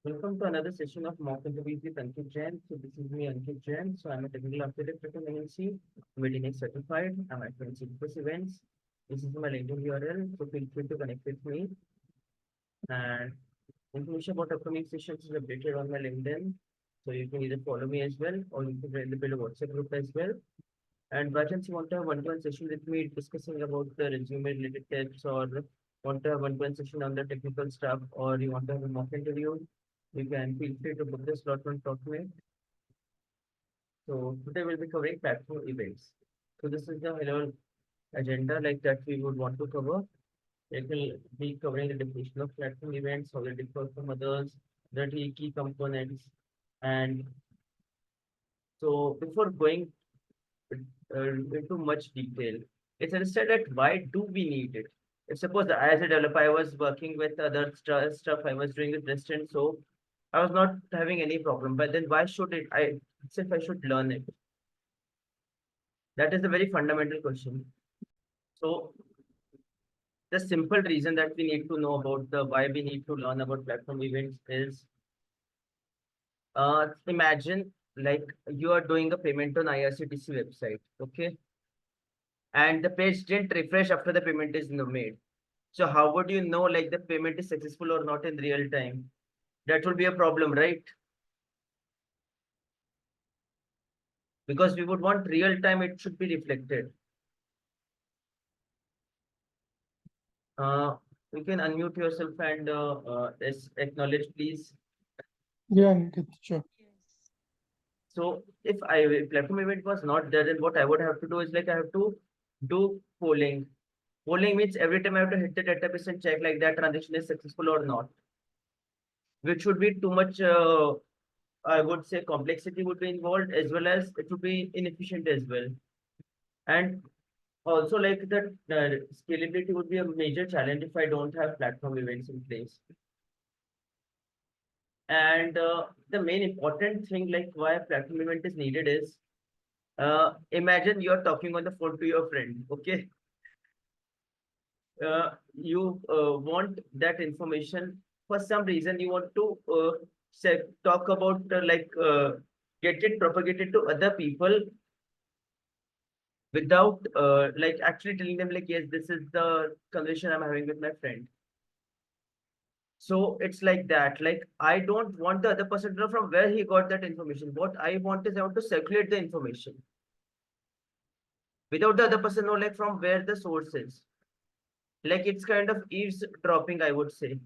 Welcome to another session of mock interviews with Ankit Jain. So this is me, Ankit Jain. So I'm a technical architect at MNC, Medinex certified. I'm at 26 events. This is my LinkedIn URL. So feel free to connect with me. And information about upcoming sessions is updated on my LinkedIn. So you can either follow me as well, or you can join the build a WhatsApp group as well. And by chance you want to have one-to-one session with me discussing about the resume related tips, or want to have one-to-one session on the technical stuff, or you want to have a mock interview, you can feel free to book the slot and talk to me. So today we'll be covering platform events. So this is the hello agenda like that we would want to cover. It will be covering the definition of platform events, how they differ from others, the key components, and so before going into much detail, it's understood that why do we need it? If suppose as a developer, I was working with other stuff, I was doing it distant, so I was not having any problem. But then why should it? If I should learn it. That is a very fundamental question. So the simple reason that we need to know about the why we need to learn about platform events is imagine like you are doing a payment on IRCTC website, okay? And the page didn't refresh after the payment is made. So how would you know like the payment is successful or not in real time? That would be a problem, right? Because we would want real time, it should be reflected. Uh, you can unmute yourself and acknowledge, please. Yeah, Ankit, sure. So if platform event was not there, then what I would have to do is like I have to do polling. Polling means every time I have to hit the database and check like that transaction is successful or not, which would be too much. I would say complexity would be involved as well as it would be inefficient as well. And also like the scalability would be a major challenge if I don't have platform events in place. And the main important thing like why a platform event is needed is imagine you're talking on the phone to your friend, okay? You want that information for some reason you want to talk about get it propagated to other people without like actually telling them like yes this is the conversation I'm having with my friend. So it's like that, like I don't want the other person to know from where he got that information. What I want is I want to circulate the information without the other person know like from where the source is. Like it's kind of eavesdropping, I would say,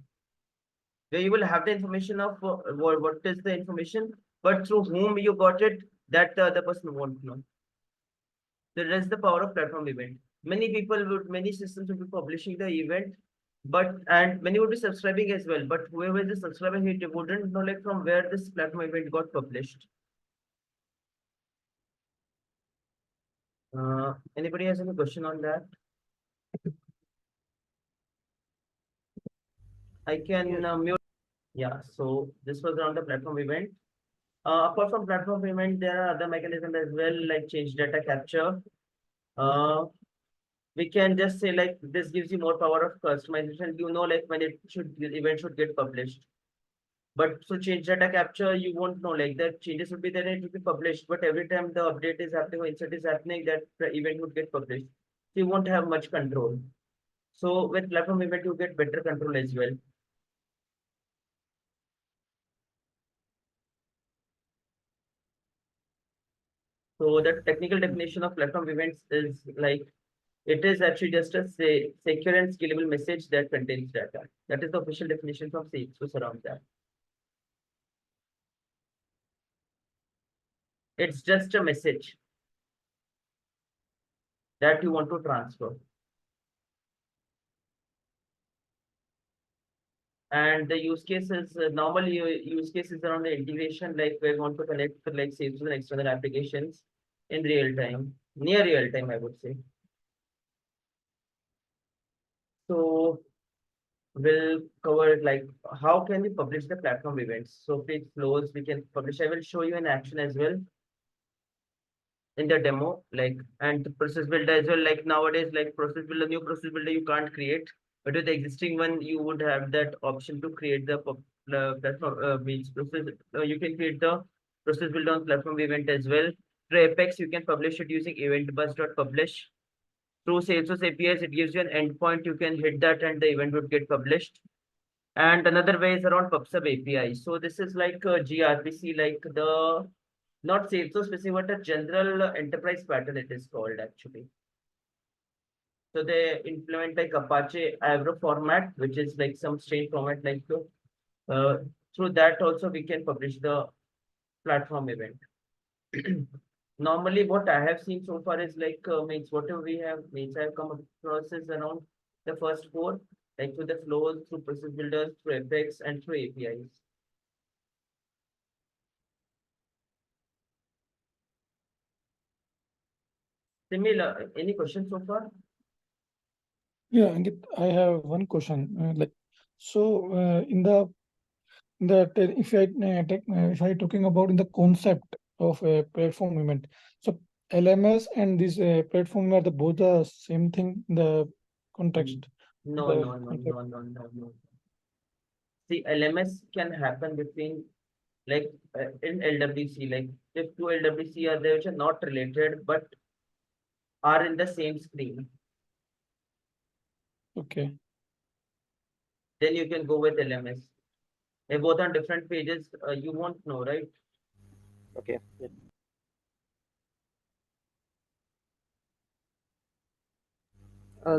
where you will have the information of what is the information, but through whom you got it, that the other person won't know. That is the power of platform event. Many systems will be publishing the event, but and many would be subscribing as well. But whoever is the subscriber, he wouldn't know like from where this platform event got published. Anybody has any question on that? I can Yes. mute. Yeah. So this was around the platform event. Apart from platform payment, there are other mechanisms as well, like change data capture. Uh, we can just say like this gives you more power of customization. You know, like when event should get published. But so change data capture, you won't know like that changes would be there and it will be published. But every time the update is happening or insert is happening, that the event would get published. So you won't have much control. So with platform event, you get better control as well. So the technical definition of platform events is like it is actually just a secure and scalable message that contains data. That is the official definition from Salesforce around that. It's just a message that you want to transfer. And the use cases, normally use cases around the integration, like we want to connect like Salesforce and external applications in real time, near real time, I would say. So we'll cover like how can we publish the platform events. So page flows we can publish. I will show you an action as well in the demo, like and the process builder as well. Like nowadays, like process builder, new process builder you can't create, but with the existing one, you would have that option to create the platform means process. You can create the process build on platform event as well. Through Apex, you can publish it using eventbus.publish. Through Salesforce APIs, it gives you an endpoint. You can hit that, and the event would get published. And another way is around PubSub API. So this is like gRPC, like the not Salesforce specific, but a general enterprise pattern. It is called actually. So they implement like Apache Avro format, which is like some strange format like uh, through that also we can publish the platform event. Normally, what I have seen so far is like means whatever we have means I have come across is around the first four, like through the flows, through process builders, through Apex, and through APIs. Similar, any questions so far? Yeah, Ankit, I have one question. So if I talking about in the concept of a platform event, so LMS and this platform are the both the same thing in the Mm. context, No, the no, no, concept. no, no, no, no. See, LMS can happen between like in LWC, like if two LWC are there which are not related but are in the same screen, Okay. then you can go with LMS. If both on different pages, you won't know, right? Okay. Yeah.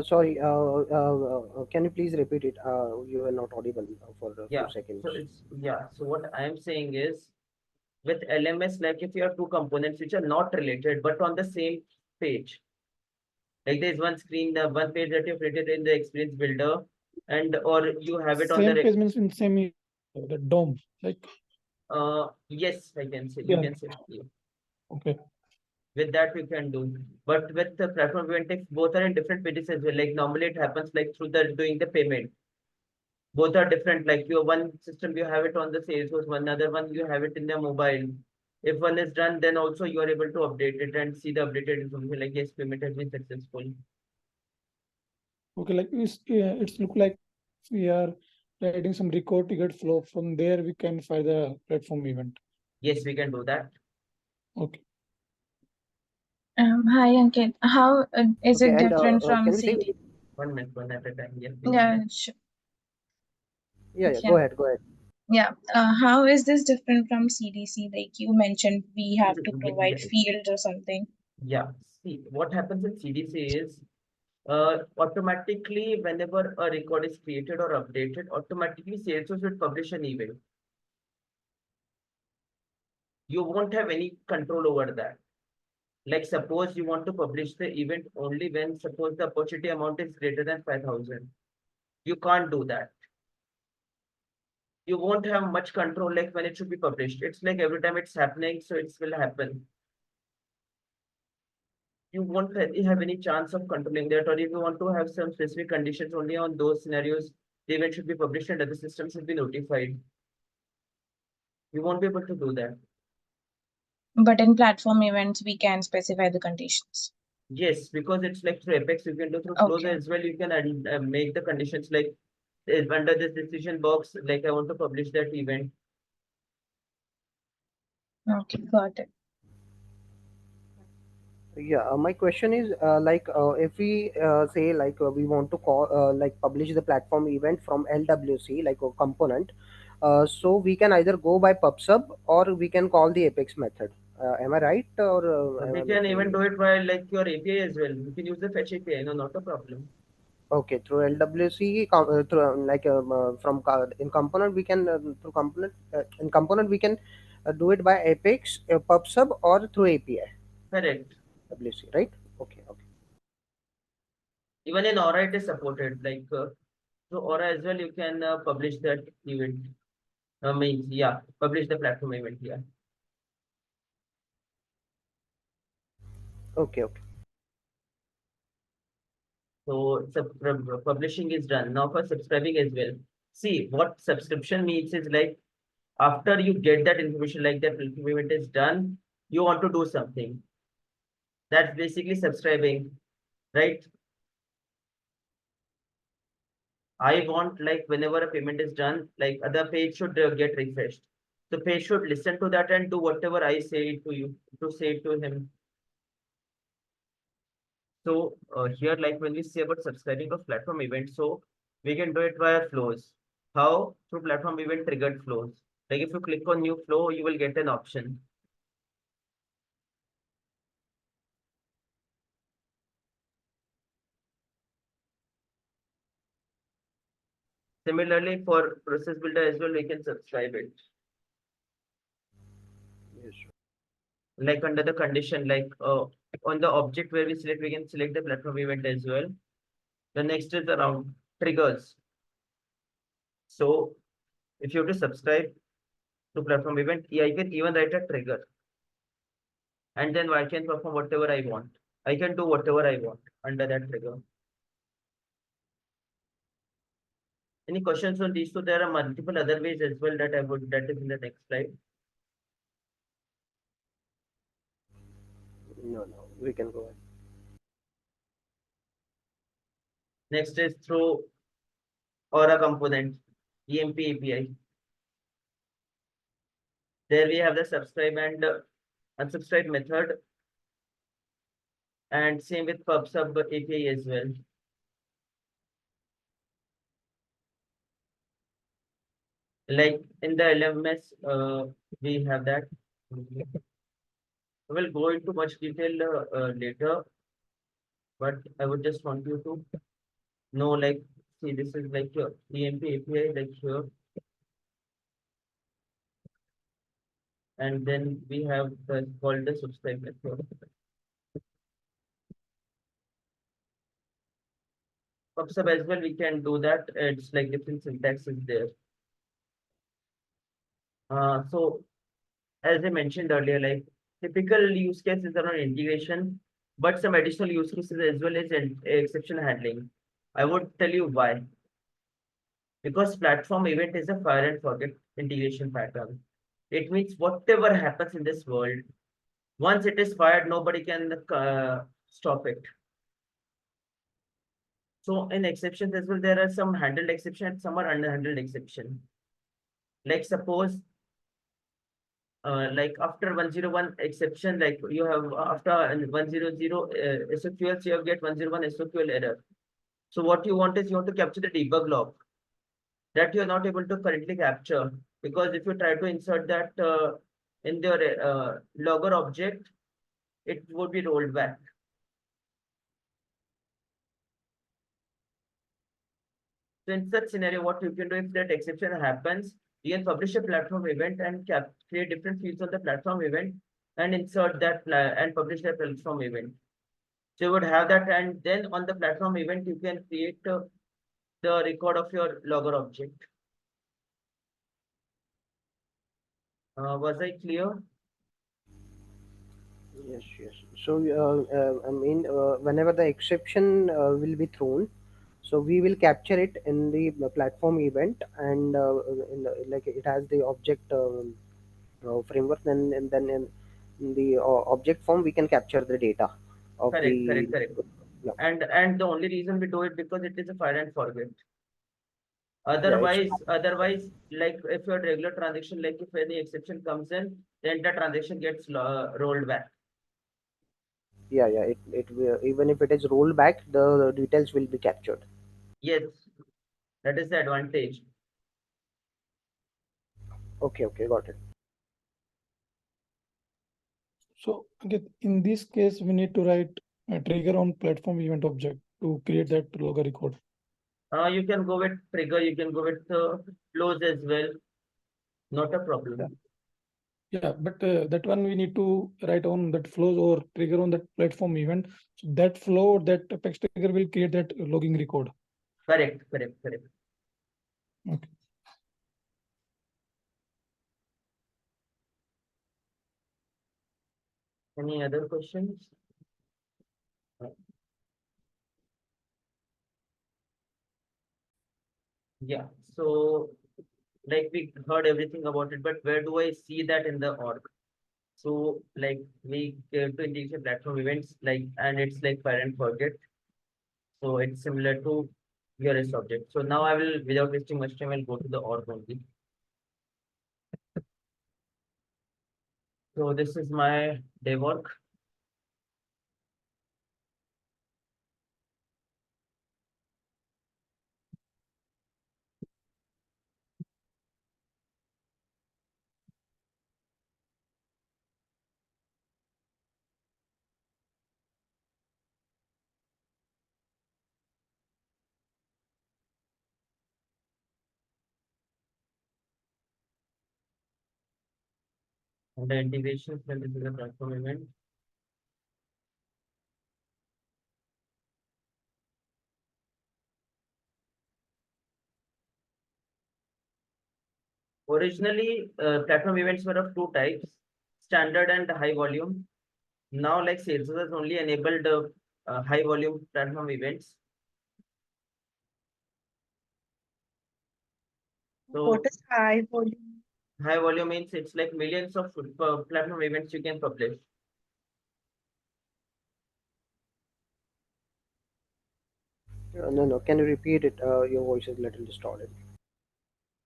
Sorry, can you please repeat it? You were not audible for a few Yeah. So seconds. it's yeah. So what I am saying is with LMS, like if you have two components which are not related but on the same page, like there's one screen, the one page that you've created in the experience builder, and or you have it on Same the page means in same the DOM. Like yes, I can say you yeah. can say yeah. Okay. With that you can do. But with the platform event, if both are in different pages as well, like normally it happens like through the doing the payment. Both are different. Like your one system you have it on the Salesforce, one other one you have it in the mobile. If one is done, then also you are able to update it and see the updated information like yes, payment has been successful. Okay. It's look like we are writing some record to get flow. From there we can find the platform event. Yes, we can do that. Okay. Hi, Ankit. How is Okay, it and different from can we say? CD? 1 minute, one at a time. Yeah, please. Yeah, Yeah, yeah. yeah, Go ahead. Go ahead. yeah. How is this different from CDC? Like you mentioned, we have to Yeah, provide fields or something. yeah. See, what happens in CDC is automatically whenever a record is created or updated, automatically Salesforce will publish an event. You won't have any control over that. Like suppose you want to publish the event only when suppose the opportunity amount is greater than 5,000. You can't do that. You won't have much control like when it should be published. It's like every time it's happening, so it will happen. You won't have any chance of controlling that. Or if you want to have some specific conditions only on those scenarios, the event should be published and other systems should be notified. You won't be able to do that. But in platform events, we can specify the conditions. Yes, because it's like through Apex, you can do through flows Okay. as well. You can make the conditions like under this decision box, like I want to publish that event. Okay, got it. Yeah, my question is if we say we want to call publish the platform event from LWC like a component, so we can either go by PubSub or we can call the Apex method. Am I right or am We I can missing even anything? do it by like your API as well. You can use the fetch API, no, not a problem. Okay, through LWC, through from in component we can through component in component we can do it by Apex, PubSub or through API. Correct. WC, right? Okay, okay. Even in Aura, it is supported. Like through Aura as well, you can publish that event. Means yeah, publish the platform event. Yeah. Okay, okay. So publishing is done. Now for subscribing as well. See what subscription means is like after you get that information, like that platform event is done, you want to do something. That's basically subscribing, right? I want like whenever a payment is done, like other page should get refreshed. The page should listen to that and do whatever I say to you to say to him. So here, like when we say about subscribing of platform event, so we can do it via flows. How? Through platform event triggered flows. Like if you click on new flow, you will get an option. Similarly, for process builder as well, we can subscribe it. Yes, sure. Like under the condition, like on the object where we select, we can select the platform event as well. The next is around triggers. So if you have to subscribe to platform event, I can even write a trigger, and then I can perform whatever I want. I can do whatever I want under that trigger. Any questions on these two? There are multiple other ways as well that that is in the next slide. No, we can go ahead. Next is through Aura component, EMP API. There we have the subscribe and unsubscribe method, and same with PubSub API as well. Like in the LMS, we have that. We'll go into much detail later, but I would just want you to know, like, see, this is like your EMP API, like here, and then we have the called the subscribe method. PubSub as well, we can do that. It's like different syntax is there. So as I mentioned earlier, like typical use cases around integration, but some additional use cases as well as exception handling. I would tell you why. Because platform event is a fire and forget integration pattern. It means whatever happens in this world, once it is fired, nobody can stop it. So in exceptions as well, there are some handled exception, some are unhandled exception. Like suppose like after 101 exception, like you have after 100 SOQLs, you have get 101 SOQL error. So what you want is you want to capture the debug log that you are not able to currently capture, because if you try to insert that in your logger object, it would be rolled back. So in such scenario, what you can do if that exception happens, you can publish a platform event and create different fields on the platform event and insert that and publish that platform event. So you would have that, and then on the platform event, you can create the record of your logger object. Was I clear? Yes. So, I mean, whenever the exception will be thrown, so we will capture it in the platform event, and like it has the object framework. Then and then in the object form, we can capture the data of the. Correct. Yeah, And the only reason we do it because it is a fire and forget. yeah, it's Otherwise, like if your regular transaction, like if any exception comes in, then the transaction gets rolled back. yeah. It will, even if it is rolled back, the details will be captured. Yes, that is the advantage. Okay, got it. So again, in this case, we need to write a trigger on platform event object to create that logger record. You can go with trigger, you can go with flows as well. Not a problem. Yeah, but that one we need to write on that flows or trigger on that platform event. So that flow, that apex trigger will create that logging record. Correct. Okay. Any other questions? Yeah. So like we heard everything about it, but where do I see that in the org? So like we give to integration platform events, like, and it's like fire and forget. So it's similar to your rest object. So now I will, without wasting much time, I'll go to the org only. So this is my day work. And the integration, then this is the platform event. Originally, platform events were of two types, standard and high volume. Now, like Salesforce has only enabled high volume platform events. What So is high volume? high volume means it's like millions of platform events you can publish. No, can you repeat it? Your voice is a little distorted.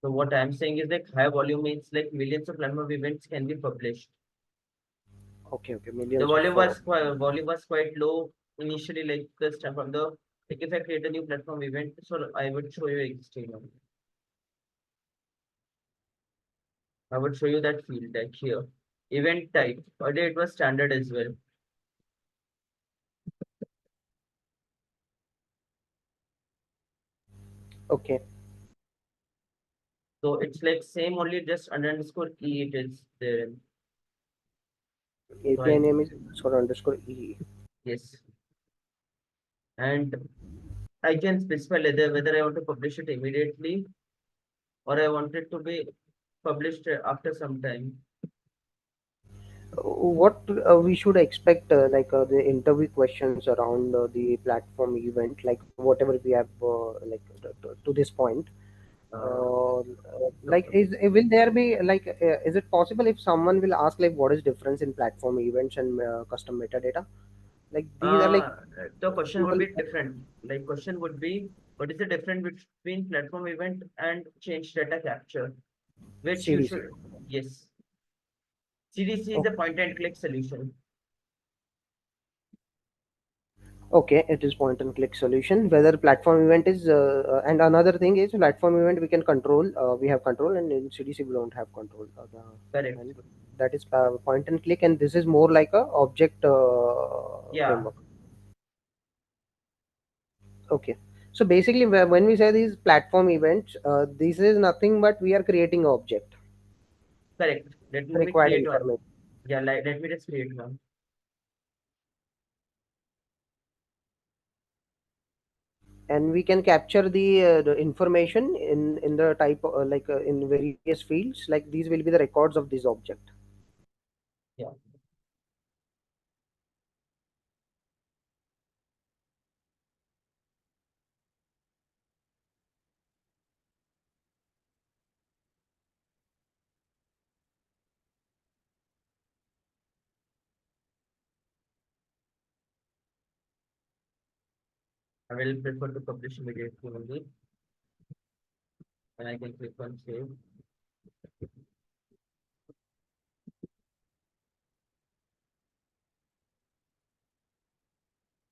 So what I'm saying is like high volume means like millions of platform events can be published. Okay, The millions of. volume was quite low initially, like the stuff from the like if I create a new platform event, so I would show you existing one. I would show you that field like here. Event type. Earlier it was standard as well. Okay, So it's like same only just underscore e it is there. So API I name is underscore e. yes. And I can specify whether I want to publish it immediately or I want it to be published after some time. What we should expect, the interview questions around the platform event, like whatever we have, to this point. Uh, Uh, so, will there be is it possible if someone will ask like what is difference in platform events and custom metadata? Like these are like uh, the question would simple. be different. Like question would be, what is the difference between platform event and change data capture? Which you CDC. should, yes. CDC is a point and click solution. Okay, it is point and click solution. Whether platform event is and another thing is platform event we can control. We have control, and in CDC we don't have control. Correct. And that is point and click, and this is more like a object Yeah, framework. Okay, so basically when we say these platform events, this is nothing but we are creating an object correct. Let me required create one. information, Yeah, like let me just create one. and we can capture the information in the type in various fields. Like these will be the records of this object. Yeah. I will prefer to publish immediately only. And I can click on save.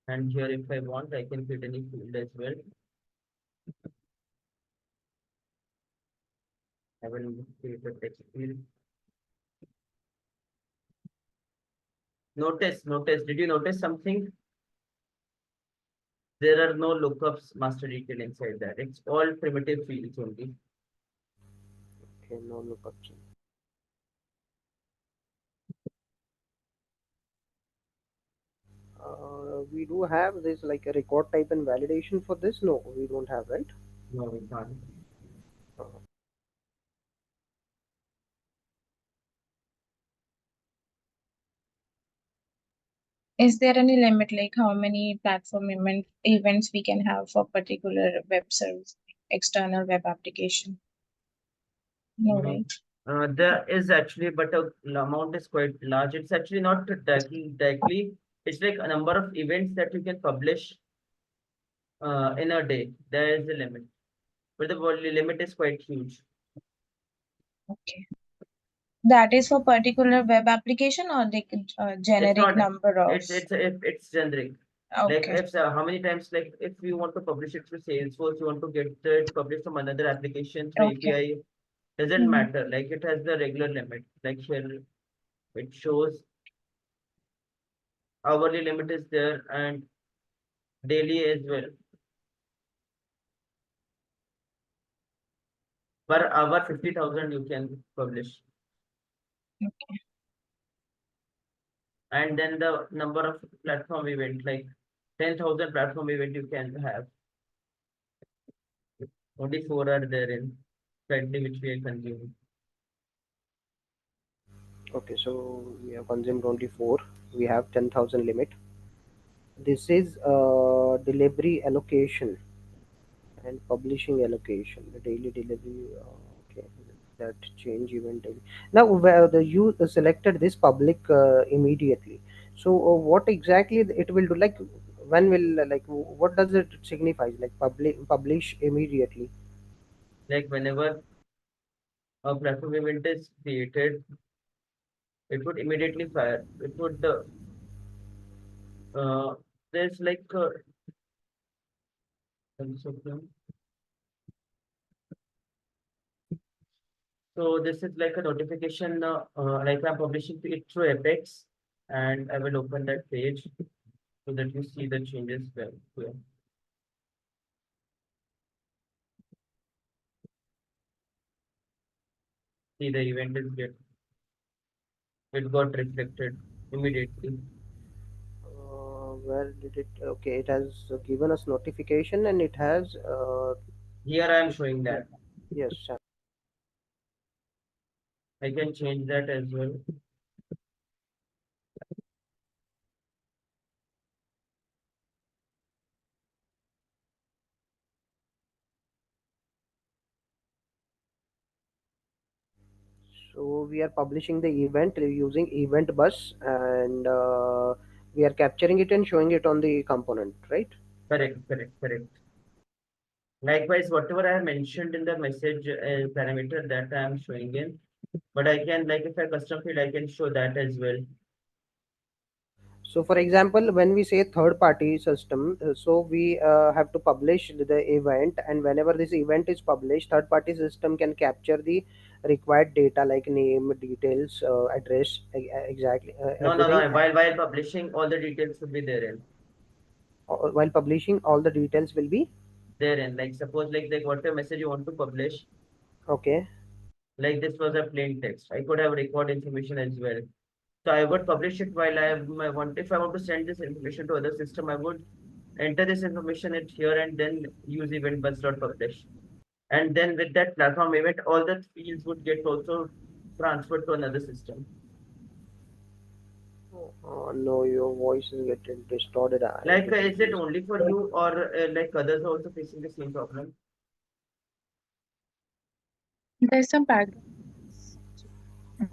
And here, if I want, I can create any field as well. I will create a text field. Notice, did you notice something? There are no lookups master detail inside that. It's all primitive fields only. Okay, no lookups. We do have this like a record type and validation for this. No, we don't have, right? No, we can't. Is there any limit, like how many platform events we can have for particular web service, external web application? No, Mm, right? there is actually, but the amount is quite large. It's actually not directly. It's like a number of events that you can publish. in a day. There is a limit, but the limit is quite huge. Okay. That is for particular web application or the It's generic not. number of. It's generic. Like Okay. if how many times, like if you want to publish it through Salesforce, you want to get it published from another application through Okay. API, doesn't Mhm. matter. Like it has the regular limit. Like here it shows hourly limit is there and daily as well. Per hour 50,000 you can publish. Okay. And then the number of platform event, like 10,000 platform event you can have. Only four are there in currently which we are consuming. Okay, so we have consumed only four. We have 10,000 limit. This is delivery allocation and publishing allocation. The daily delivery. Okay, that change event daily. Now, where the you selected this public immediately. So, what exactly it will do? Like, when will what does it signify? Like publish immediately. Like whenever a platform event is created, it would immediately fire. It would there's like one second. So this is like a notification, like I'm publishing it through Apex, and I will open that page so that you see the changes well here. See the event is get it got reflected immediately. Where did it? Okay, it has given us notification and it has Here I am showing that. yes. I can change that as well. So we are publishing the event using event bus and we are capturing it and showing it on the component, right? Correct. Likewise, whatever I have mentioned in the message parameter that I am showing in, but I can, like if I custom field, I can show that as well. So for example, when we say third party system, so we have to publish the event, and whenever this event is published, third party system can capture the required data like name, details, address, exactly No. everything. While publishing, all the details should be therein. While publishing, all the details will be Therein, like suppose like whatever message you want to publish, okay. like this was a plain text. I could have record information as well. So I would publish it while I want. If I want to send this information to other system, I would enter this information at here and then use event bus.publish. And then with that platform event, all the fields would get also transferred to another system. No, your voice is getting distorted. Like, Little is it please. only for you or like others are also facing the same problem? There's some background.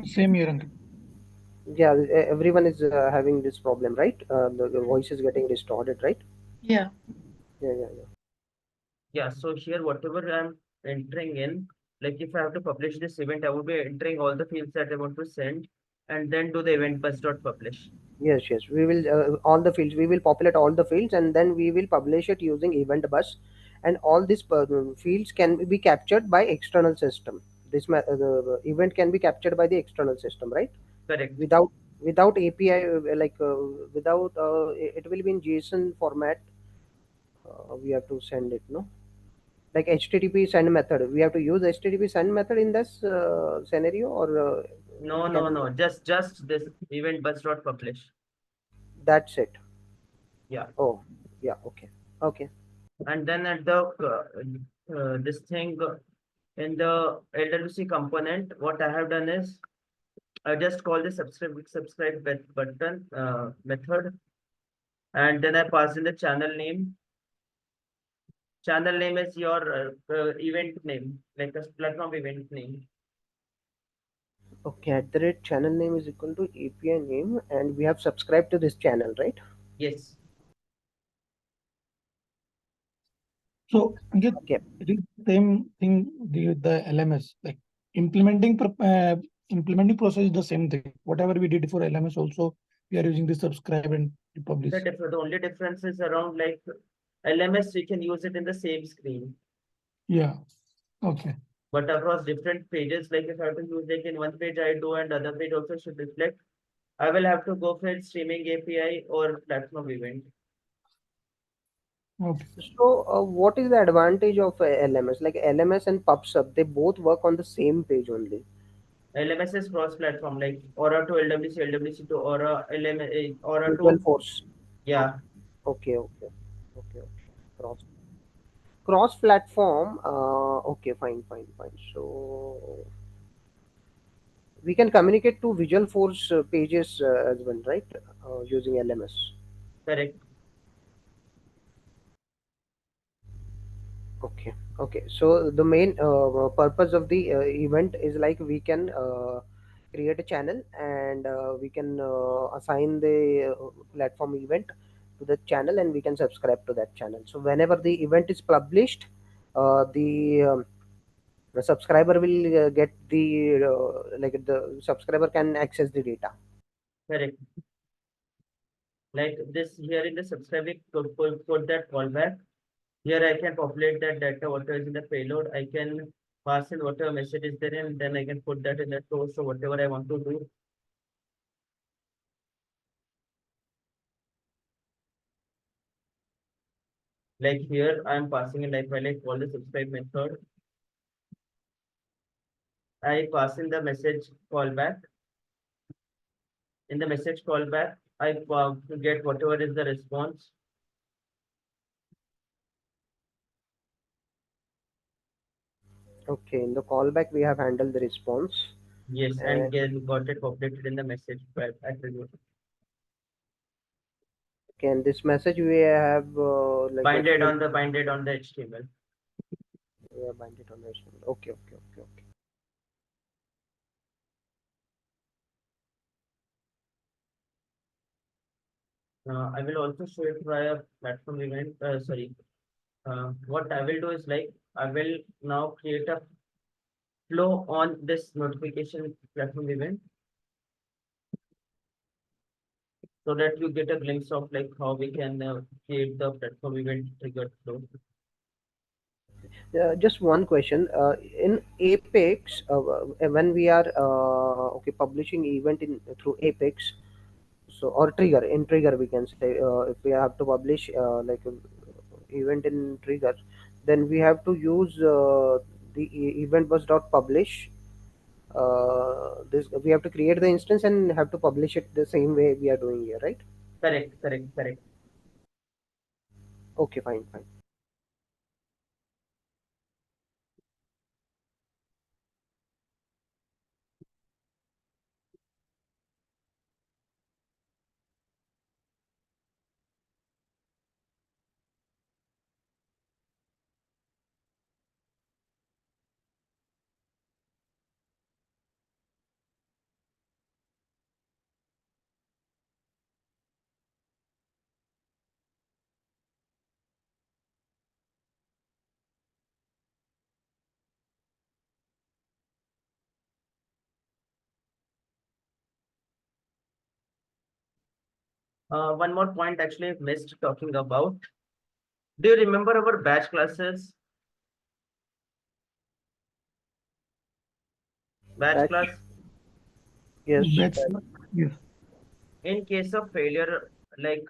Same here, Ankit. Yeah, everyone is having this problem, right? The voice is getting distorted, right? Yeah. Yeah. Yeah, so here whatever I'm entering in, like if I have to publish this event, I would be entering all the fields that I want to send and then do the event bus.publish. Yes. We will all the fields. We will populate all the fields, and then we will publish it using event bus, and all these fields can be captured by external system. The event can be captured by the external system, right? Correct. Without without API, without it will be in JSON format. We have to send it, no? Like HTTP send method. We have to use HTTP send method in this scenario, or can we? No. Just this event bus.publish. That's it. Yeah. Oh, yeah. Okay. And then at the this thing in the LWC component, what I have done is I just call the subscribe button method, and then I pass in the channel name. Channel name is your event name, like a platform event name. Okay. At the rate channel name is equal to API name, and we have subscribed to this channel, right? Yes. So Ankit, Okay. it is same thing with the LMS. Like implementing implementing process is the same thing. Whatever we did for LMS also, we are using the subscribe and publish. The only difference is around like LMS, we can use it in the same screen. Yeah. Okay. But across different pages, like if I have to use like in one page I do and other page also should reflect, I will have to go for streaming API or platform event. Okay. So, what is the advantage of LMS? Like LMS and PubSub, they both work on the same page only. LMS is cross-platform, like Aura to LWC, LWC to Aura, LMS, Aura Visual to, Force. yeah, Okay, okay, okay, okay. Cross platform. Okay, fine, fine, fine. So we can communicate to Visual Force pages as well, right? Using LMS. correct. Okay, okay. So the main purpose of the event is like we can create a channel and we can assign the platform event to the channel and we can subscribe to that channel. So whenever the event is published, the subscriber will get the like the subscriber can access the data. Correct. Like this here in the subscribing, put that callback. Here I can populate that data, whatever is in the payload. I can pass in whatever message is there and then I can put that in the toast or whatever I want to do. Like here I'm passing in like while I call the subscribe method, I pass in the message callback. In the message callback, I get whatever is the response. Okay, in the callback we have handled the response. Yes, and And got it populated in the message attribute. okay, and this message we have like explained. Binded on the HTML. Yeah, bind it on the HTML. Okay, okay, okay, okay. I will also show it via platform event. Sorry. What I will do is like I will now create a flow on this notification platform event so that you get a glimpse of like how we can create the platform event triggered flow. Just one question. In Apex, when we are okay publishing event in through Apex, so or trigger in trigger we can say if we have to publish like event in trigger, then we have to use the event bus dot publish. This we have to create the instance and have to publish it the same way we are doing here, right? Correct, correct, correct. Okay, fine, fine. One more point actually I missed talking about. Do you remember our batch classes? Batch Batch, class. yes. Batch. Yes. In case of failure, like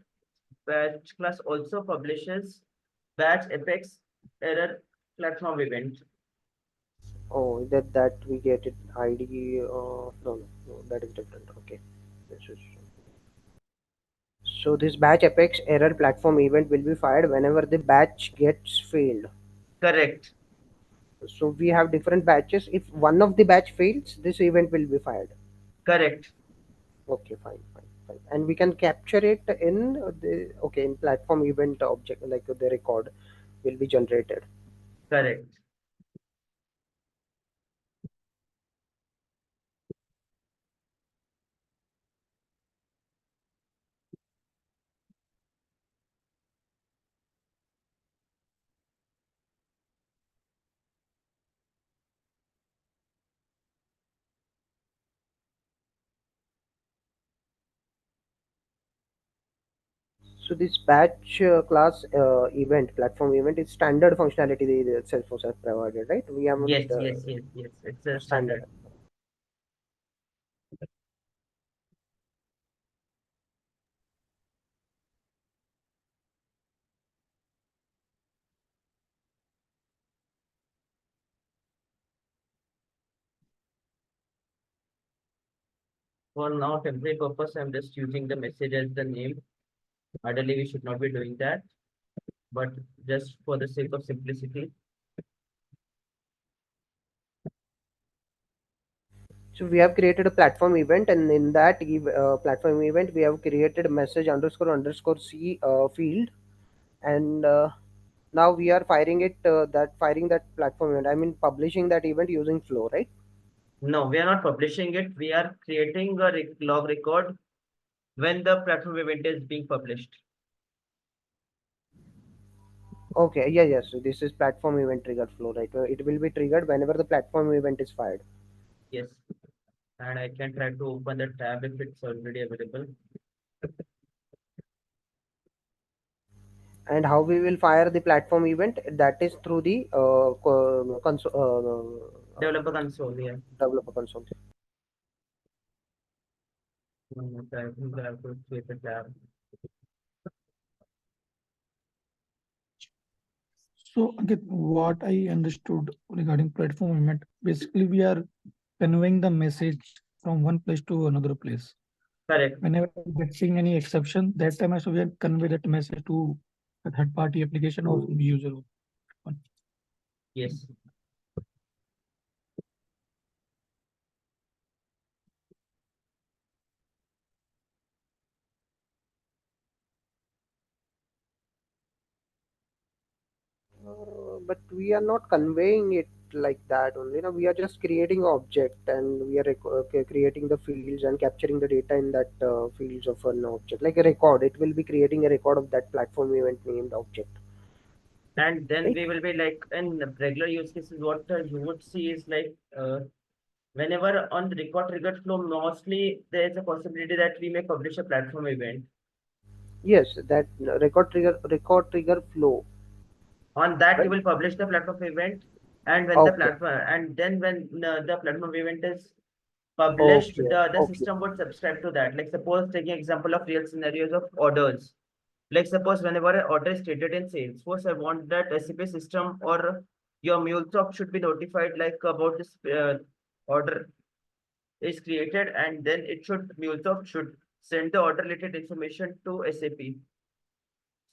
batch class also publishes batch apex error platform event. Oh, that we get it ID. No, no, no, that is different. Okay, this is so this batch apex error platform event will be fired whenever the batch gets failed. Correct, So we have different batches. If one of the batch fails, this event will be fired. correct, Okay, fine, fine, fine. And we can capture it in the okay in platform event object like the record will be generated. correct. So this batch class event, platform event is standard functionality the Salesforce has provided, right? We haven't Yes, yes, yes, yes. It's a standard. standard. For now, temporary purpose, I'm just using the message as the name. Ideally, we should not be doing that, but just for the sake of simplicity. So we have created a platform event, and in that platform event, we have created message underscore underscore c field, and now we are firing that platform event. I mean, publishing that event using Flow, right? No, we are not publishing it. We are creating a log record when the platform event is being published. Okay, yeah, yes. So this is platform event trigger flow, right? It will be triggered whenever the platform event is fired. Yes, and I can try to open the tab if it's already available. And how we will fire the platform event? That is through the Developer console, yeah. developer console. I think I have to create a tab. So again, what I understood regarding platform event, basically we are conveying the message from one place to another place. Correct. Whenever we get seeing any exception, that time also we are convey that message to a third party application or the user. Yes. But we are not conveying it like that only. No, we are just creating object, and we are creating the fields and capturing the data in that fields of an object, like a record. It will be creating a record of that platform event named object, And then right? we will be like in regular use cases, what you would see is like whenever on the record triggered flow, mostly there is a possibility that we may publish a platform event. Yes, that record trigger flow, On that, you right? will publish the platform event, and when the Okay, platform and then when the platform event is published, okay, the okay, system would subscribe to that. Like suppose taking example of real scenarios of orders. Like suppose whenever an order is stated in Salesforce, I want that SAP system or your MuleSoft should be notified like about this order is created, and then it should MuleSoft should send the order related information to SAP.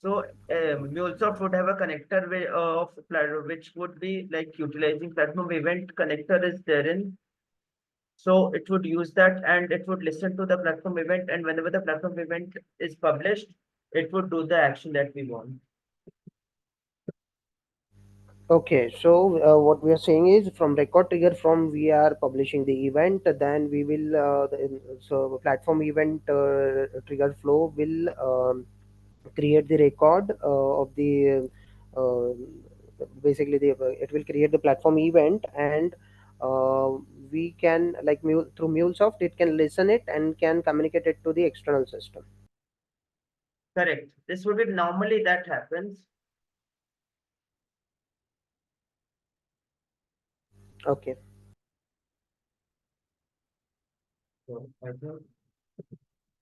So MuleSoft would have a connector which would be like utilizing platform event connector is therein. So it would use that and it would listen to the platform event, and whenever the platform event is published, it would do the action that we want. okay. So what we are saying is, from record trigger, from we are publishing the event, then we will so platform event trigger flow will create the record of the uh, basically it will create the platform event, and uh, we can like through MuleSoft it can listen it and can communicate it to the external system. Correct. This would be normally that happens. Okay. So I think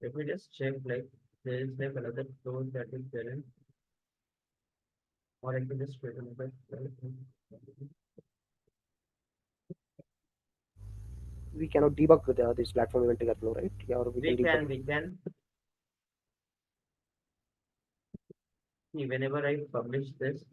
if we just check like there is like another flow that is there, or I can just create another. We cannot debug this platform event trigger flow, right? Yeah, or we can We debug. can, we can. See, whenever I publish this,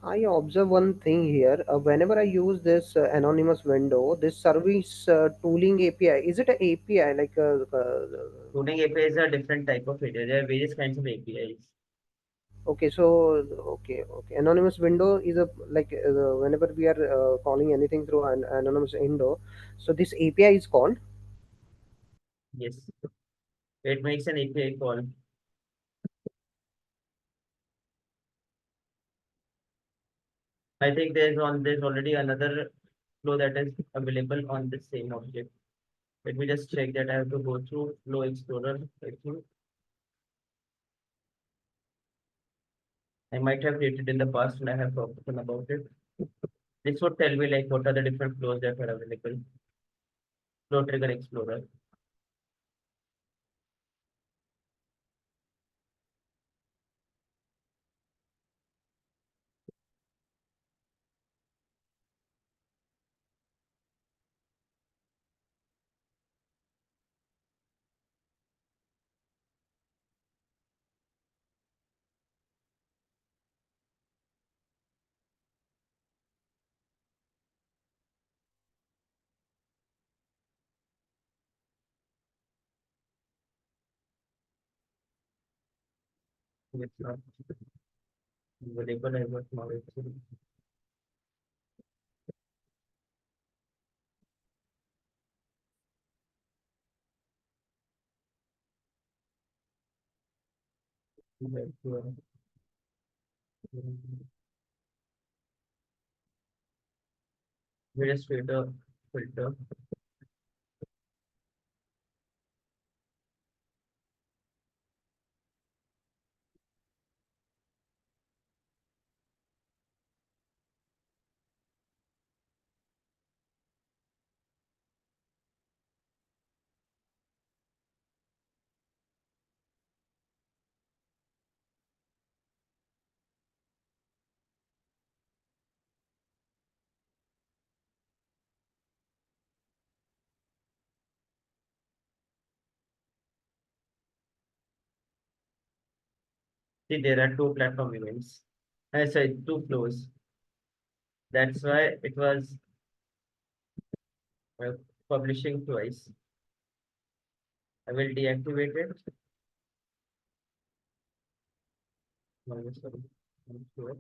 I observe one thing here. Whenever I use this anonymous window, this service tooling API, is it a API like coding API is a different type of API. There are various kinds of APIs. okay, so okay. Anonymous window is a like whenever we are calling anything through an anonymous window, so this API is called. Yes, it makes an API call. I think there's already another. flow that is available on the same object. Let me just check that I have to go through Flow Explorer. I think I might have created in the past and I have forgotten about it. This would tell me like what are the different flows that are available. Flow Trigger Explorer. It's not available. I was now actually. Like, we just create a filter. See, there are two platform events. Sorry, two flows. That's why it was uh, publishing twice. I will deactivate it. No, sorry. I'm sure.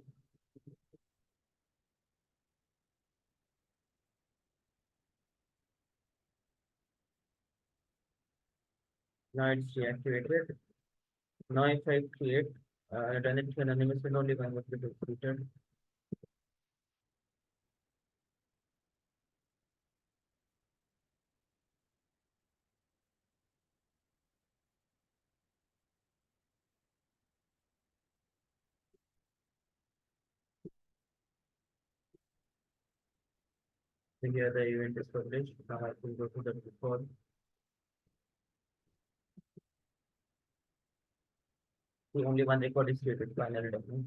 Now it's deactivated. Now if I create, run it to anonymous and only one will be executed. So here the event is published. Now I will go to the report. The only one record is created, final document.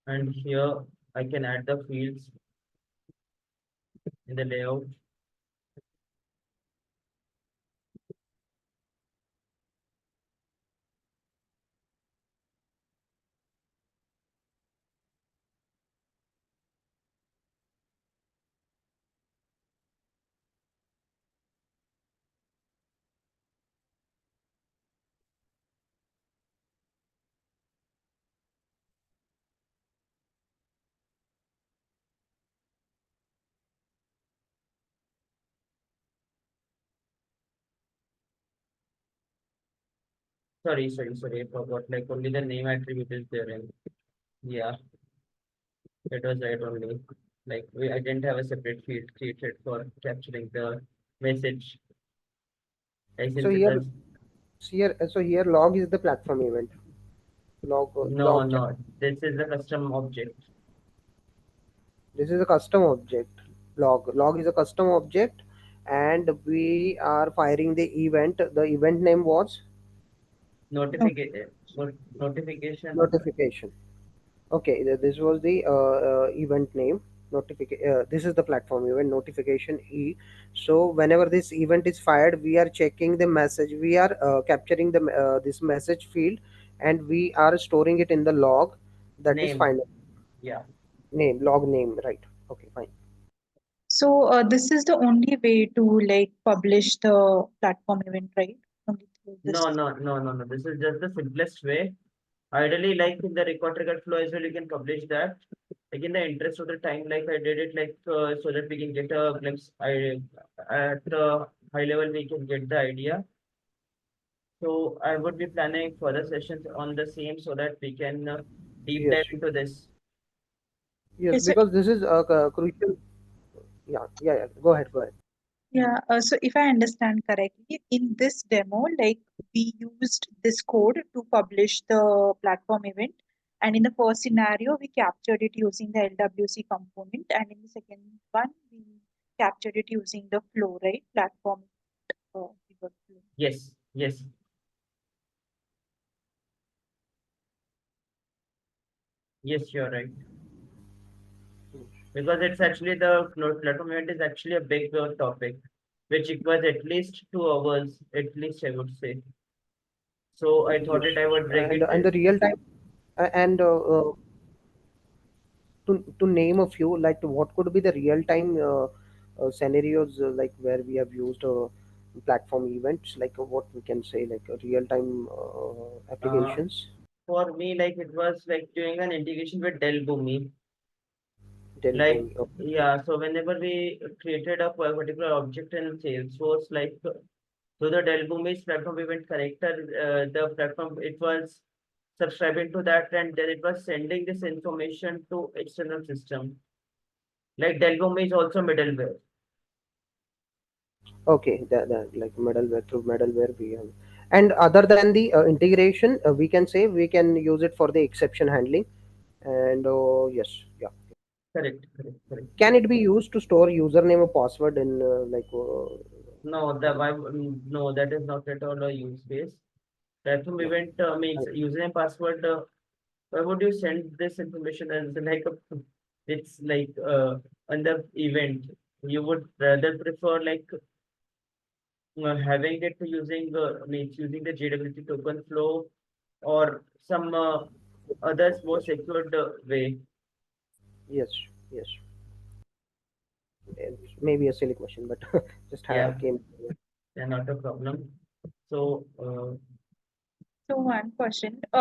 And here I can add the fields in the layout. Sorry, I forgot. Like only the name attribute is there. And yeah, it was right only. Like I didn't have a separate field created for capturing the message. I So since it here, was so here log is the platform event. no, Log check. no. This is the custom object. This is a custom object. Log is a custom object, and we are firing the event. The event name was Notification. Notification. notification. Okay, this was the event name. Notification. This is the platform event notification E. So whenever this event is fired, we are checking the message. We are capturing the this message field, and we are storing it in the log. That is Name. final Yeah. name, log name, right? Okay, fine. So this is the only way to like publish the platform event, right? Only through this. No. This is just the simplest way. Ideally, like in the record trigger flow as well, you can publish that. Like in the interest of the time, like I did it like so that we can get a glimpse. I at the high level we can get the idea. So I would be planning further sessions on the same so that we can deep Yes, dive into this. yes, Okay, so because this is crucial. Yeah. Go ahead. Go ahead. Yeah, so if I understand correctly, in this demo, like we used this code to publish the platform event. And in the first scenario, we captured it using the LWC component. And in the second one, we captured it using the flow, right? Platform event flow. Yes, yes. Yes, you're right. Because it's actually the platform event is actually a big topic, which requires at least 2 hours, at least I would say. So I thought Yes. it I would break it. And the real time and to name a few, like what could be the real time scenarios like where we have used platform events, like what we can say, like real time Uh, applications. for me, like it was like doing an integration with Dell Boomi. Del Like, Boomi. Okay. yeah, so whenever we created a particular object in Salesforce, like so the Dell Boomi's platform event connector, the platform it was subscribing to that, and then it was sending this information to external system. Like Dell Boomi is also middleware. Okay, that like middleware, through middleware we have. And other than the integration, we can say we can use it for the exception handling. And yes, yeah. Correct, correct, correct. Can it be used to store username or password in No, no, that is not at all a use case. Platform no. event means username password. Why would you send this information as like a? It's like under event. You would rather prefer like having it using means using the JWT token flow or some others more Yes, secured way. yes, yes. Maybe a silly question, but just Yeah, came. yeah, not a problem. So So one question.